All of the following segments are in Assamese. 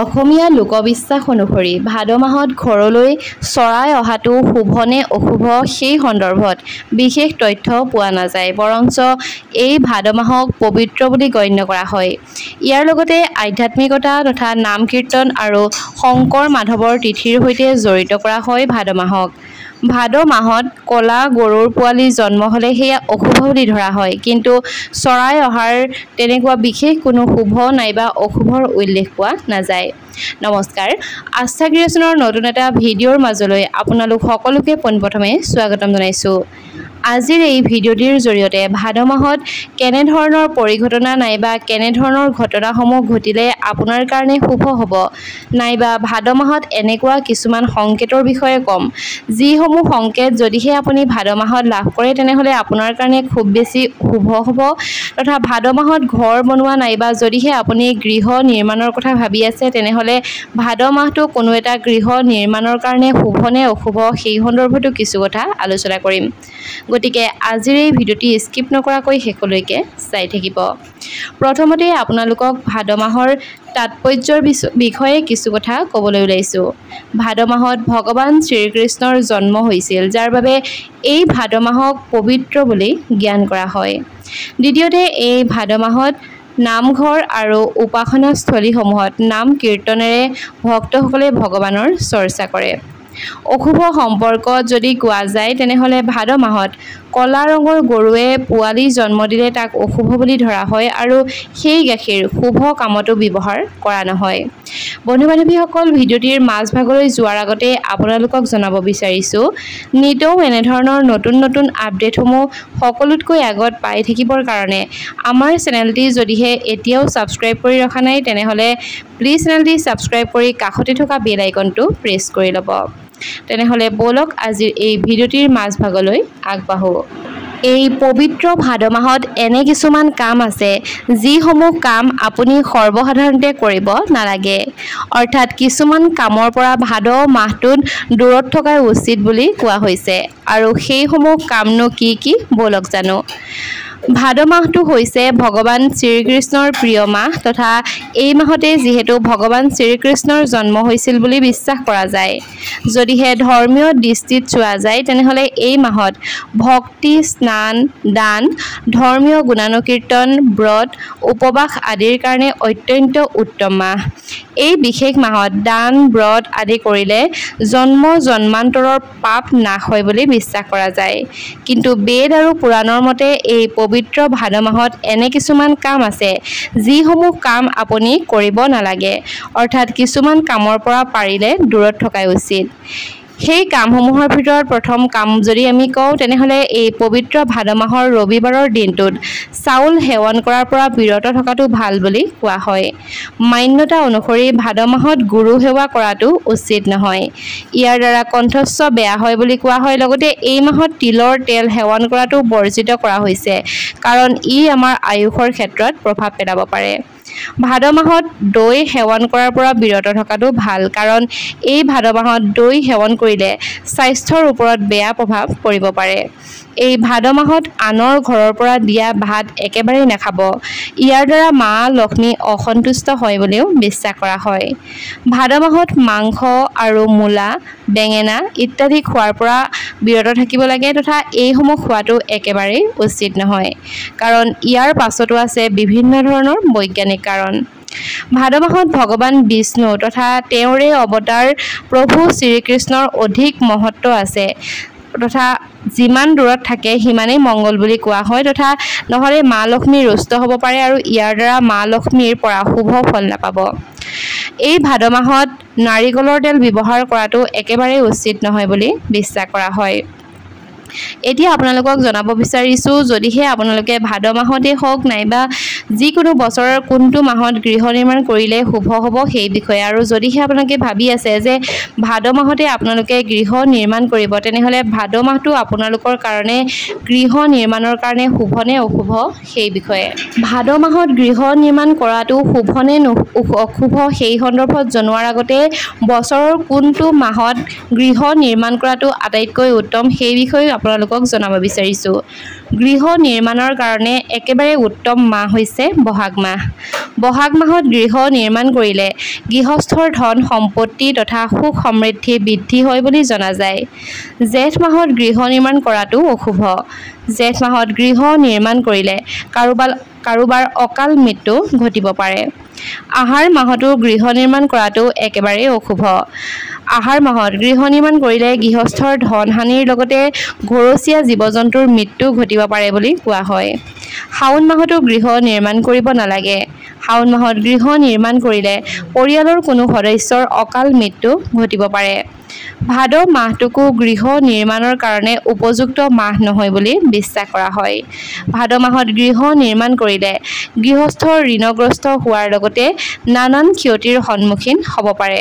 অসমীয়া লোকবিশ্বাস অনুসৰি ভাদ মাহত ঘৰলৈ চৰাই অহাটো শুভনে অশুভ সেই সন্দৰ্ভত বিশেষ তথ্য পোৱা নাযায়, বৰঞ্চ এই ভাদ মাহক পবিত্ৰ বুলি গণ্য কৰা হয়। ইয়াৰ লগতে আধ্যাত্মিকতা তথা নাম কীৰ্তন আৰু শংকৰ মাধৱৰ তিথিৰ সৈতে জড়িত কৰা হয় ভাদ মাহক। ভাদ মাহত ক'লা গৰুৰ পোৱালি জন্ম হ'লে সেয়া অশুভ বুলি ধৰা হয়, কিন্তু চৰাই অহাৰ তেনেকুৱা বিশেষ কোনো শুভ নাইবা অশুভৰ উল্লেখ পোৱা নাযায়। নমস্কাৰ, আস্থা ক্ৰিয়েশ্যনৰ নতুন এটা ভিডিঅ'ৰ মাজলৈ আপোনালোক সকলোকে পোনপ্ৰথমে স্বাগতম জনাইছোঁ। আজিৰ এই ভিডিঅ'টিৰ জৰিয়তে ভাদ মাহত কেনেধৰণৰ পৰিঘটনা নাইবা কেনেধৰণৰ ঘটনাসমূহ ঘটিলে আপোনাৰ কাৰণে শুভ হ'ব, নাইবা ভাদ মাহত এনেকুৱা কিছুমান সংকেতৰ বিষয়ে ক'ম, যিসমূহ সংকেত যদিহে আপুনি ভাদ মাহত লাভ কৰে তেনেহ'লে আপোনাৰ কাৰণে খুব বেছি শুভ হ'ব, তথা ভাদ মাহত ঘৰ বনোৱা নাইবা যদিহে আপুনি গৃহ নিৰ্মাণৰ কথা ভাবি আছে তেনেহ'লে ভাদ মাহটো কোনো এটা গৃহ নিৰ্মাণৰ কাৰণে শুভনে অশুভ সেই সন্দৰ্ভতো কিছু কথা আলোচনা কৰিম। গতিকে আজিৰ এই ভিডিঅ'টি স্কিপ নকৰাকৈ শেষলৈকে চাই থাকিব। প্ৰথমতে আপোনালোকক ভাদ মাহৰ তাৎপৰ্যৰ বিষয়ে কিছু কথা ক'বলৈ ওলাইছোঁ। ভাদ মাহত ভগৱান শ্ৰীকৃষ্ণৰ জন্ম হৈছিল, যাৰ বাবে এই ভাদ মাহক পবিত্ৰ বুলি জ্ঞান কৰা হয়। দ্বিতীয়তে এই ভাদ মাহত নামঘৰ আৰু উপাসনাস্থলীসমূহত নাম কীৰ্তনেৰে ভক্তসকলে ভগৱানৰ চৰ্চা কৰে। অশুভ সম্পৰ্কত যদি কোৱা যায় তেনেহ'লে ভাদ মাহত ক'লা ৰঙৰ গৰুৱে পোৱালি জন্ম দিলে তাক অশুভ বুলি ধৰা হয় আৰু সেই গাখীৰ শুভ কামতো ব্যৱহাৰ কৰা নহয়। বন্ধু বান্ধৱীসকল, ভিডিঅ'টিৰ মাজভাগলৈ যোৱাৰ আগতে আপোনালোকক জনাব বিচাৰিছোঁ, নিতৌ এনেধৰণৰ নতুন নতুন আপডেটসমূহ সকলোতকৈ আগত পাই থাকিবৰ কাৰণে আমাৰ চেনেলটি যদিহে এতিয়াও ছাবস্ক্ৰাইব কৰি ৰখা নাই তেনেহ'লে প্লিজ চেনেলটি ছাবস্ক্ৰাইব কৰি কাষতে থকা বেল আইকনটো প্ৰেছ কৰি ল'ব। তেনেহ'লে ব'লক আজিৰ এই ভিডিঅ'টিৰ মাজভাগলৈ আগবাঢ়োঁ। এই পবিত্ৰ ভাদ মাহত এনে কিছুমান কাম আছে যিসমূহ কাম আপুনি সৰ্বসাধাৰণতে কৰিব নালাগে, অৰ্থাৎ কিছুমান কামৰ পৰা ভাদ মাহটোত দূৰত থকাই উচিত বুলি কোৱা হৈছে। আৰু সেইসমূহ কামনো কি কি ব'লক জানো। ভাদ মাহটো হৈছে ভগৱান শ্ৰীকৃষ্ণৰ প্ৰিয় মাহ, তথা এই মাহতে যিহেতু ভগৱান শ্ৰীকৃষ্ণৰ জন্ম হৈছিল বুলি বিশ্বাস কৰা যায়। যদিহে ধৰ্মীয় দৃষ্টিত চোৱা যায় তেনেহ'লে এই মাহত ভক্তি, স্নান, দান, ধৰ্মীয় গুণানুকীৰ্তন, ব্ৰত, উপবাস আদিৰ কাৰণে অত্যন্ত উত্তম মাহ। এই বিশেষ মাহত দান, ব্ৰত আদি কৰিলে জন্ম জন্মান্তৰৰ পাপ নাশ হয় বুলি বিশ্বাস কৰা যায়। কিন্তু বেদ আৰু পুৰাণৰ মতে এই পবিত্ৰ ভাদ মাহত এনে কিছুমান কাম আছে যিসমূহ কাম আপুনি কৰিব নালাগে, অৰ্থাৎ কিছুমান কামৰ পৰা পাৰিলে দূৰত থকাই উচিত। সেই কামসমূহৰ ভিতৰত প্ৰথম কাম যদি আমি কওঁ তেনেহ'লে এই পবিত্ৰ ভাদ মাহৰ ৰবিবাৰৰ দিনটোত চাউল সেৱন কৰাৰ পৰা বিৰত থকাটো ভাল বুলি কোৱা হয়। মান্যতা অনুসৰি ভাদ মাহত গুৰু সেৱা কৰাটো উচিত নহয়, ইয়াৰ দ্বাৰা কণ্ঠস্ব বেয়া হয় বুলি কোৱা হয়। লগতে এই মাহত তিলৰ তেল সেৱন কৰাটো বৰ্জিত কৰা হৈছে, কাৰণ ই আমাৰ আয়ুসৰ ক্ষেত্ৰত প্ৰভাৱ পেলাব পাৰে। ভাদ মাহত দৈ সেৱন কৰাৰ পৰা বিৰত থকাটো ভাল, কাৰণ এই ভাদ মাহত দৈ সেৱন কৰিলে স্বাস্থ্যৰ ওপৰত বেয়া প্ৰভাৱ পৰিব পাৰে। এই ভাদ মাহত আনৰ ঘৰৰ পৰা দিয়া ভাত একেবাৰেই নাখাব, ইয়াৰ দ্বাৰা মা লক্ষ্মী অসন্তুষ্ট হয় বুলিও বিশ্বাস কৰা হয়। ভাদ মাহত মাংস আৰু মূলা, বেঙেনা ইত্যাদি খোৱাৰ পৰা বিৰত থাকিব লাগে, তথা এইসমূহ খোৱাটো একেবাৰেই উচিত নহয়, কাৰণ ইয়াৰ পাছতো আছে বিভিন্ন ধৰণৰ বৈজ্ঞানিক কাৰণ। ভাদ মাহত ভগৱান বিষ্ণু তথা তেওঁৰে অৱতাৰ প্ৰভু শ্ৰীকৃষ্ণৰ অধিক মহত্ব আছে, তথা যিমান দূৰত থাকে সিমানেই মংগল বুলি কোৱা হয়, তথা নহ'লে মা লক্ষ্মী ৰুষ্ট হ'ব পাৰে আৰু ইয়াৰ দ্বাৰা মা লক্ষ্মীৰ পৰা শুভ ফল নাপাব। এই ভাদ মাহত নাৰিকলৰ তেল ব্যৱহাৰ কৰাটো একেবাৰেই উচিত নহয় বুলি বিশ্বাস কৰা হয়। এতিয়া আপোনালোকক জনাব বিচাৰিছোঁ, যদিহে আপোনালোকে ভাদ মাহতে হওক নাইবা যিকোনো বছৰৰ কোনটো মাহত গৃহ নিৰ্মাণ কৰিলে শুভ হ'ব সেই বিষয়ে, আৰু যদিহে আপোনালোকে ভাবি আছে যে ভাদ মাহতে আপোনালোকে গৃহ নিৰ্মাণ কৰিব তেনেহ'লে ভাদ মাহটো আপোনালোকৰ কাৰণে গৃহ নিৰ্মাণৰ কাৰণে শুভনে অশুভ সেই বিষয়ে। ভাদ মাহত গৃহ নিৰ্মাণ কৰাটো শুভনে অশুভ সেই সন্দৰ্ভত জনোৱাৰ আগতে বছৰৰ কোনটো মাহত গৃহ নিৰ্মাণ কৰাটো আটাইতকৈ উত্তম সেই বিষয়ে আপোনালোকক জনাব বিচাৰিছোঁ। গৃহ নিৰ্মাণৰ কাৰণে একেবাৰে উত্তম মাহ হৈছে বহাগ মাহ। বহাগ মাহত গৃহ নিৰ্মাণ কৰিলে গৃহস্থৰ ধন সম্পত্তি তথা সুখ সমৃদ্ধি বৃদ্ধি হয় বুলি জনা যায়। জেঠ মাহত গৃহ নিৰ্মাণ কৰাটো অশুভ। জেঠ মাহত গৃহ নিৰ্মাণ কৰিলে কাৰোবাৰ অকাল মৃত্যু ঘটিব পাৰে। আহাৰ মাহতো গৃহ নিৰ্মাণ কৰাটো একেবাৰে অশুভ। আহাৰ মাহত গৃহ নিৰ্মাণ কৰিলে গৃহস্থৰ ধন হানিৰ লগতে ঘৰচীয়া জীৱ-জন্তুৰ মৃত্যু ঘটিব পাৰে বুলি কোৱা হয়। শাওণ মাহতো গৃহ নিৰ্মাণ কৰিব নালাগে। শাওণ মাহত গৃহ নিৰ্মাণ কৰিলে পৰিয়ালৰ কোনো সদস্যৰ অকাল মৃত্যু ঘটিব পাৰে। ভাদ মাহটোকো গৃহ নিৰ্মাণৰ কাৰণে উপযুক্ত মাহ নহয় বুলি বিশ্বাস কৰা হয়। ভাদ মাহত গৃহ নিৰ্মাণ কৰিলে গৃহস্থ ঋণগ্ৰস্ত হোৱাৰ লগতে নানান ক্ষতিৰ সন্মুখীন হ'ব পাৰে।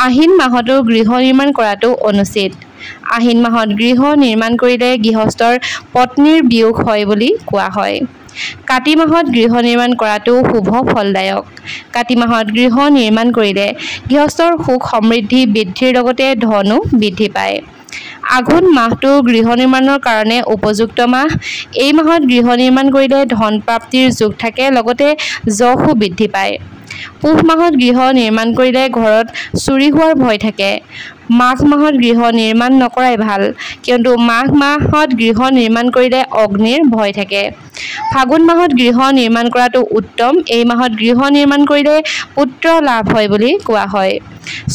আহিন মাহতো গৃহ নিৰ্মাণ কৰাটো অনুচিত। আহিন মাহত গৃহ নিৰ্মাণ কৰিলে গৃহস্থৰ পত্নীৰ বিয়োগ হয় বুলি কোৱা হয়। কাতি মাহত গৃহ নিৰ্মাণ কৰাটো শুভ ফলদায়ক। কাতি মাহত গৃহ নিৰ্মাণ কৰিলে গৃহস্থৰ সুখ সমৃদ্ধি বৃদ্ধিৰ লগতে ধনো বৃদ্ধি পায়। আঘোণ মাহটো গৃহ নিৰ্মাণৰ কাৰণে উপযুক্ত মাহ। এই মাহত গৃহ নিৰ্মাণ কৰিলে ধন প্ৰাপ্তিৰ যোগ থাকে লগতে যশো বৃদ্ধি পায়। পুহ মাহত গৃহ নিৰ্মাণ কৰিলে ঘৰত চুৰি হোৱাৰ ভয় থাকে। মাঘ মাহত গৃহ নিৰ্মাণ নকৰাই ভাল, কিয়নো মাঘ মাহত গৃহ নিৰ্মাণ কৰিলে অগ্নিৰ ভয় থাকে। ফাগুন মাহত গৃহ নিৰ্মাণ কৰাটো উত্তম। এই মাহত গৃহ নিৰ্মাণ কৰিলে পুত্ৰ লাভ হয় বুলি কোৱা হয়।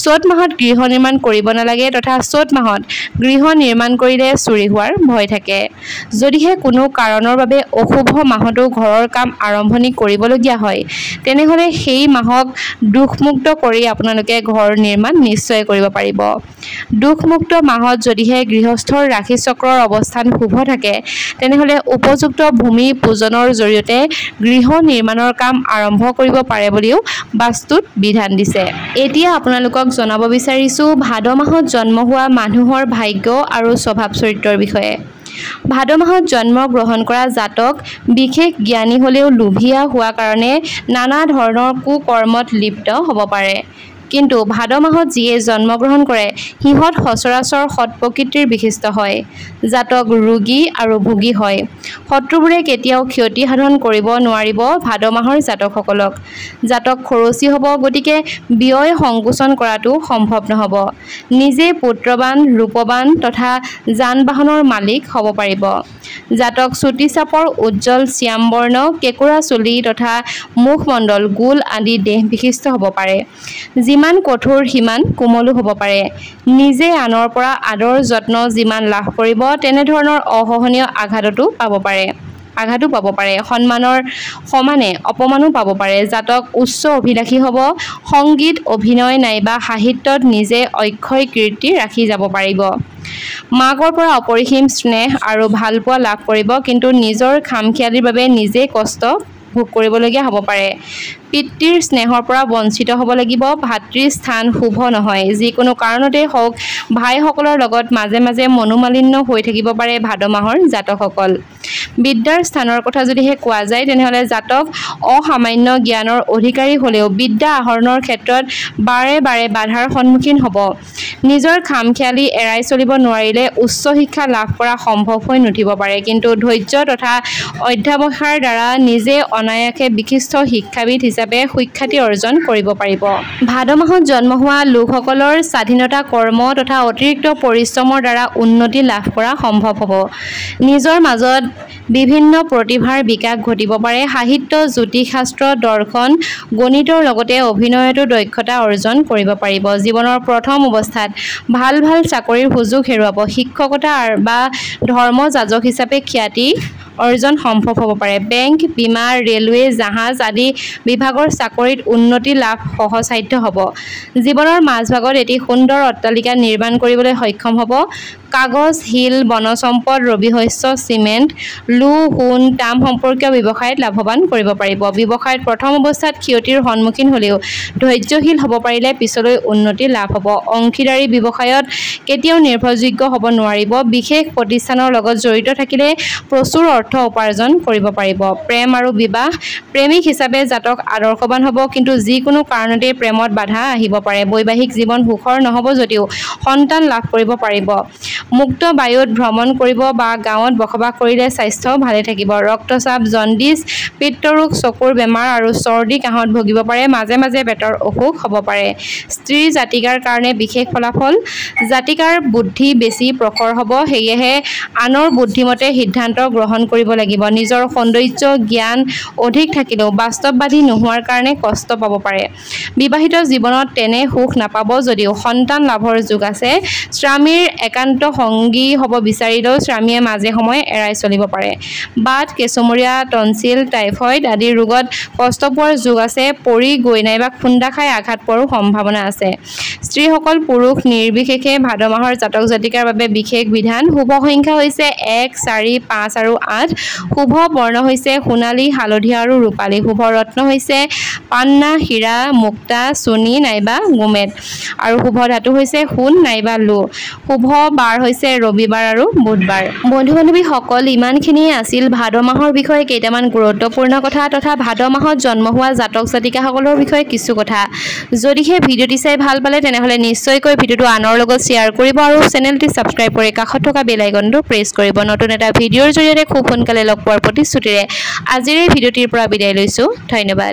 চ'ত মাহত গৃহ নিৰ্মাণ কৰিব নালাগে তথা চ'ত মাহত গৃহ নিৰ্মাণ কৰিলে চুৰি হোৱাৰ ভয় থাকে। যদিহে কোনো কাৰণৰ বাবে অশুভ মাহতো ঘৰৰ কাম আৰম্ভণি কৰিবলগীয়া হয়, তেনেহ'লে সেই মাহক দোষমুক্ত কৰি আপোনালোকে ঘৰ নিৰ্মাণ নিশ্চয় কৰিব পাৰিব। দোষমুক্ত মাহত যদিহে গৃহস্থৰ ৰাশি চক্ৰৰ অৱস্থান শুভ থাকে, তেনেহ'লে উপযুক্ত ভূমি পূজনৰ জৰিয়তে গৃহ নিৰ্মাণৰ কাম আৰম্ভ কৰিব পাৰে বুলিও বাস্তুত বিধান দিছে। এতিয়া আপোনালোকক জনাব বিচাৰিছোঁ ভাদ মাহত জন্ম হোৱা মানুহৰ ভাগ্য আৰু স্বভাৱ চৰিত্ৰৰ বিষয়ে। ভাদ মাহত জন্ম গ্ৰহণ কৰা জাতক বিশেষ জ্ঞানী হ'লেও লোভীয়া হোৱা কাৰণে নানা ধৰণৰ কুকৰ্মত লিপ্ত হ'ব পাৰে। কিন্তু ভাদ মাহত যিয়ে জন্মগ্ৰহণ কৰে সিহঁত সচৰাচৰ সৎ প্ৰকৃতিৰ বিশিষ্ট হয়। জাতক ৰোগী আৰু ভোগী হয়। শত্ৰুবোৰে কেতিয়াও ক্ষতি সাধন কৰিব নোৱাৰিব ভাদ মাহৰ জাতকসকলক। জাতক খৰচী হ'ব, গতিকে ব্যয় সংকোচন কৰাটো সম্ভৱ নহ'ব। নিজে পুত্ৰৱান ৰূপৱান তথা যান বাহনৰ মালিক হ'ব পাৰিব। জাতক চুটি চাপৰ উজ্জ্বল শ্যাম বৰ্ণ কেঁকুৰা চুলি তথা মুখমণ্ডল গোল আদি দেহ বিশিষ্ট হ'ব পাৰে। যিমান কঠোৰ সিমান কোমলো হ'ব পাৰে। নিজে আনৰ পৰা আদৰ যত্ন যিমান লাভ কৰিব তেনেধৰণৰ অসহনীয় আঘাতো পাব পাৰে। সন্মানৰ সমানে অপমানো পাব পাৰে। জাতক উচ্চ অভিলাষী হ'ব। সংগীত অভিনয় নাইবা সাহিত্যত নিজে অক্ষয় কীৰ্তি ৰাখি যাব পাৰিব। মাকৰ পৰা অপৰিসীম স্নেহ আৰু ভালপোৱা লাভ কৰিব, কিন্তু নিজৰ খামখিয়ালিৰ বাবে নিজে কষ্ট ভোগ কৰিবলগীয়া হ'ব পাৰে। পিতৃৰ স্নেহৰ পৰা বঞ্চিত হ'ব লাগিব। ভাতৃৰ স্থান শুভ নহয়। যিকোনো কাৰণতে হওক ভাইসকলৰ লগত মাজে মাজে মনোমালিন্য হৈ থাকিব পাৰে ভাদ মাহৰ জাতকসকল। বিদ্যাৰ স্থানৰ কথা যদিহে কোৱা যায়, তেনেহ'লে জাতক অসামান্য জ্ঞানৰ অধিকাৰী হ'লেও বিদ্যা আহৰণৰ ক্ষেত্ৰত বাৰে বাৰে বাধাৰ সন্মুখীন হ'ব। নিজৰ খামখিয়ালি এৰাই চলিব নোৱাৰিলে উচ্চ শিক্ষা লাভ কৰা সম্ভৱ হৈ নুঠিব পাৰে, কিন্তু ধৈৰ্য তথা অধ্যাৱসায়ৰ দ্বাৰা নিজে অনায়াসে বিশিষ্ট শিক্ষাবিদ হিচাপে সুখ্যাতি অৰ্জন কৰিব পাৰিব। ভাদ মাহত জন্ম হোৱা লোকসকলৰ স্বাধীনতা কৰ্ম তথা অতিৰিক্ত পৰিশ্ৰমৰ দ্বাৰা উন্নতি লাভ কৰা সম্ভৱ হ'ব। নিজৰ মাজত বিভিন্ন প্ৰতিভাৰ বিকাশ ঘটিব পাৰে। সাহিত্য, জ্যোতিষশাস্ত্ৰ, দৰ্শন, গণিতৰ লগতে অভিনয়তো দক্ষতা অৰ্জন কৰিব পাৰিব। জীৱনৰ প্ৰথম অৱস্থাত ভাল চাকৰিৰ সুযোগ হেৰুৱাব। শিক্ষকতা বা ধৰ্মযাজক হিচাপে খ্যাতি অৰ্জন সম্ভৱ হ'ব পাৰে। বেংক, বীমা, ৰেলৱে, জাহাজ আদি বিভাগৰ চাকৰিত উন্নতি লাভ সহজসাধ্য হ'ব। জীৱনৰ মাজভাগত এটি সুন্দৰ অট্টালিকা নিৰ্মাণ কৰিবলৈ সক্ষম হ'ব। কাগজ, শিল, বনজসম্পদ, ৰবিশস্য, চিমেণ্ট, সোণ, তাম সম্পৰ্কীয় ব্যৱসায়ত লাভৱান কৰিব পাৰিব। ব্যৱসায়ত প্ৰথম অৱস্থাত ক্ষতিৰ সন্মুখীন হ'লেও ধৈৰ্যশীল হ'ব পাৰিলে পিছলৈ উন্নতি লাভ হ'ব। অংশীদাৰী ব্যৱসায়ত কেতিয়াও নিৰ্ভৰযোগ্য হ'ব নোৱাৰিব। বিশেষ প্ৰতিষ্ঠানৰ লগত জড়িত থাকিলে প্ৰচুৰ অৰ্থ উপাৰ্জন কৰিব পাৰিব। প্ৰেম আৰু বিবাহ প্ৰেমিক হিচাপে জাতক আদৰ্শৱান হ'ব, কিন্তু যিকোনো কাৰণতে প্ৰেমত বাধা আহিব পাৰে। বৈবাহিক জীৱন সুখৰ নহ'ব যদিও সন্তান লাভ কৰিব পাৰিব। মুক্ত বায়ুত ভ্ৰমণ কৰিব বা গাঁৱত বসবাস কৰিলে স্বাস্থ্য ভালে থাকিব। ৰক্তচাপ, জণ্ডিছ, পিত্তৰোগ, চকুৰ বেমাৰ আৰু চৰ্দি কাহত ভুগিব পাৰে। মাজে মাজে পেটৰ অসুখ হ'ব পাৰে। স্ত্ৰীৰ জাতিকাৰ কাৰণে বিশেষ ফলাফল। জাতিকাৰ বুদ্ধি বেছি প্ৰখৰ হ'ব, সেয়েহে আনৰ বুদ্ধিমতে সিদ্ধান্ত গ্ৰহণ কৰিব লাগিব। নিজৰ সৌন্দৰ্য জ্ঞান অধিক থাকিলেও বাস্তৱবাদী নোহোৱাৰ কাৰণে কষ্ট পাব পাৰে। বিবাহিত জীৱনত তেনে সুখ নাপাব যদিও সন্তান লাভৰ যোগ আছে। স্বামীৰ একান্ত সংগী হ'ব বিচাৰিলেও স্বামীয়ে মাজে সময়ে এৰাই চলিব পাৰে। বাত, কেঁচুমৰীয়া, টনচিল, টাইফইড আদি ৰোগত কষ্ট পোৱাৰ যোগ আছে। পৰি গৈ নাইবা খুন্দা খাই আঘাত পোৱাৰো সম্ভাৱনা আছে। স্ত্ৰীসকল পুৰুষ নিৰ্বিশেষে ভাদ মাহৰ জাতক জাতিকাৰ বাবে বিশেষ বিধান। শুভ সংখ্যা হৈছে 1, 4, 5 আৰু 8। শুভ বৰ্ণ হৈছে সোণালী, হালধীয়া আৰু ৰূপালী। শুভ ৰত্ন হৈছে পান্না, হীৰা, মুক্তা, চুনি নাইবা গোমেদ আৰু শুভ ধাতু হৈছে সোণ নাইবা লো। শুভ বাৰ হৈছে ৰবিবাৰ আৰু বুধবাৰ। বন্ধু-বান্ধৱীসকল, ইমানখিনিয়ে আছিল ভাদ মাহৰ বিষয়ে কেইটামান গুৰুত্বপূৰ্ণ কথা তথা ভাদ মাহত জন্ম হোৱা জাতক জাতিকাসকলৰ বিষয়ে কিছু কথা। যদিহে ভিডিঅ'টি চাই ভাল পালে তেনেহ'লে নিশ্চয়কৈ ভিডিঅ'টো আনৰ লগত শ্বেয়াৰ কৰিব আৰু চেনেলটি ছাবস্ক্ৰাইব কৰি কাষত থকা বেল আইকনটো প্ৰেছ কৰিব। নতুন এটা ভিডিঅ'ৰ জৰিয়তে খুব সোনকালে লগ পোৱাৰ প্ৰতিশ্ৰুতিৰে আজিৰ এই ভিডিঅ'টিৰ পৰা বিদায় লৈছোঁ। ধন্যবাদ।